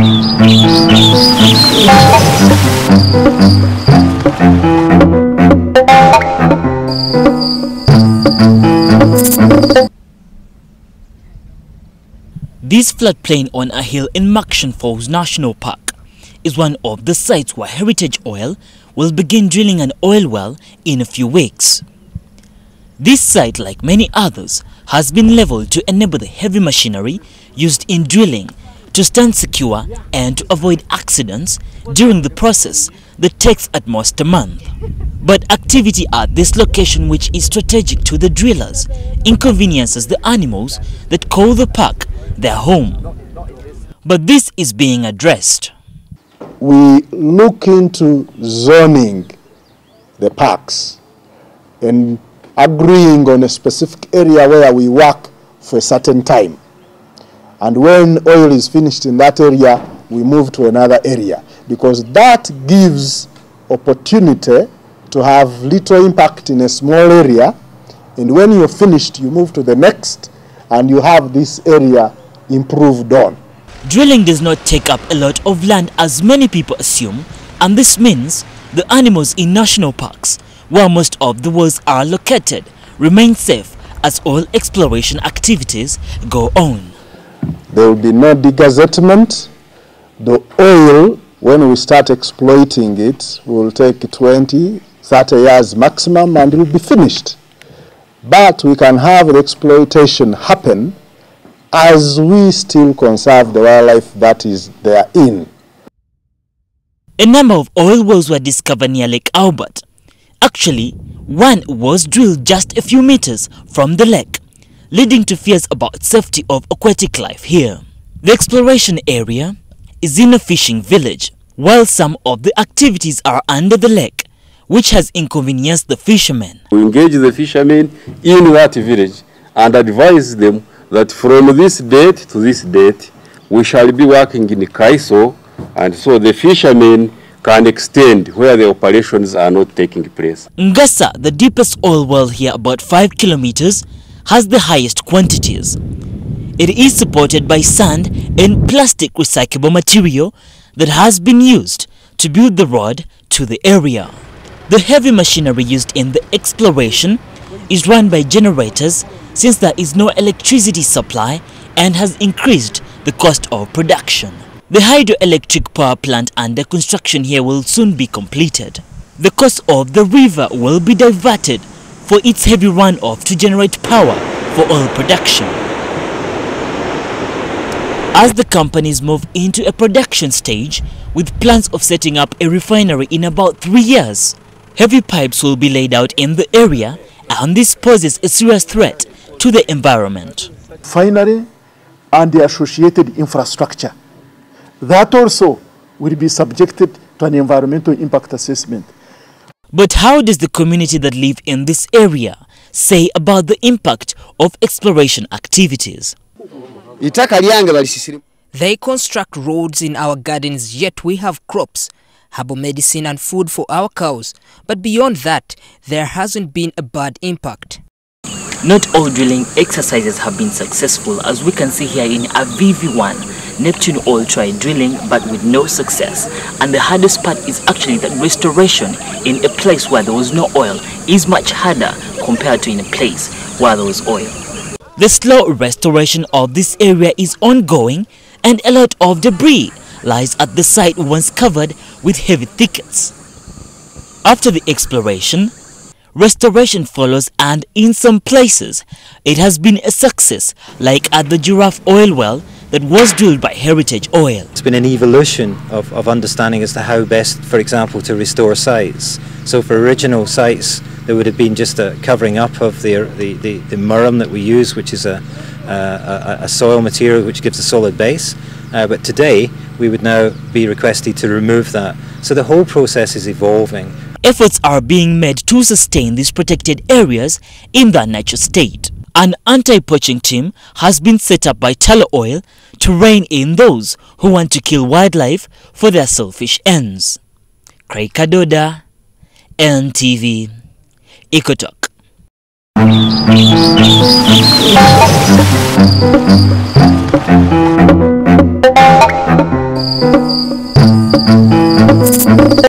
This floodplain on a hill in Makshan Falls National Park is one of the sites where Heritage Oil will begin drilling an oil well in a few weeks. This site, like many others, has been leveled to enable the heavy machinery used in drilling to stand secure and to avoid accidents during the process that takes at most a month. But activity at this location, which is strategic to the drillers, inconveniences the animals that call the park their home. But this is being addressed. We look into zoning the parks and agreeing on a specific area where we work for a certain time. And when oil is finished in that area, we move to another area, because that gives opportunity to have little impact in a small area, and when you're finished, you move to the next, and you have this area improved on. Drilling does not take up a lot of land as many people assume, and this means the animals in national parks, where most of the wells are located, remain safe as oil exploration activities go on. There will be no degazettement. The oil, when we start exploiting it, will take 20, 30 years maximum and it will be finished. But we can have the exploitation happen as we still conserve the wildlife that is therein. A number of oil wells were discovered near Lake Albert. Actually, one was drilled just a few meters from the lake, leading to fears about safety of aquatic life here. The exploration area is in a fishing village, while some of the activities are under the lake, which has inconvenienced the fishermen. We engage the fishermen in that village and advise them that from this date to this date, we shall be working in Kaiso, and so the fishermen can extend where the operations are not taking place. Ngasa, the deepest oil well here, about 5 kilometers, has the highest quantities. It is supported by sand and plastic recyclable material that has been used to build the road to the area. The heavy machinery used in the exploration is run by generators, since there is no electricity supply and has increased the cost of production. The hydroelectric power plant under construction here will soon be completed. The course of the river will be diverted for its heavy runoff to generate power for oil production. As the companies move into a production stage with plans of setting up a refinery in about 3 years, heavy pipes will be laid out in the area, and this poses a serious threat to the environment. Refinery and the associated infrastructure, that also will be subjected to an environmental impact assessment. But how does the community that live in this area say about the impact of exploration activities? They construct roads in our gardens, yet we have crops, herbal medicine and food for our cows. But beyond that, there hasn't been a bad impact. Not all drilling exercises have been successful, as we can see here in AVV1. Neptune Oil tried drilling but with no success, and the hardest part is actually that restoration in a place where there was no oil is much harder compared to in a place where there was oil. The slow restoration of this area is ongoing, and a lot of debris lies at the site once covered with heavy thickets. After the exploration, restoration follows, and in some places it has been a success, like at the Giraffe oil well that was drilled by Heritage Oil. It's been an evolution of understanding as to how best, for example, to restore sites. So for original sites, there would have been just a covering up of the murum that we use, which is a soil material which gives a solid base. But today, we would now be requested to remove that. So the whole process is evolving. Efforts are being made to sustain these protected areas in their natural state. An anti-poaching team has been set up by Talo Oil to rein in those who want to kill wildlife for their selfish ends. Craig Kadoda, NTV, EcoTalk.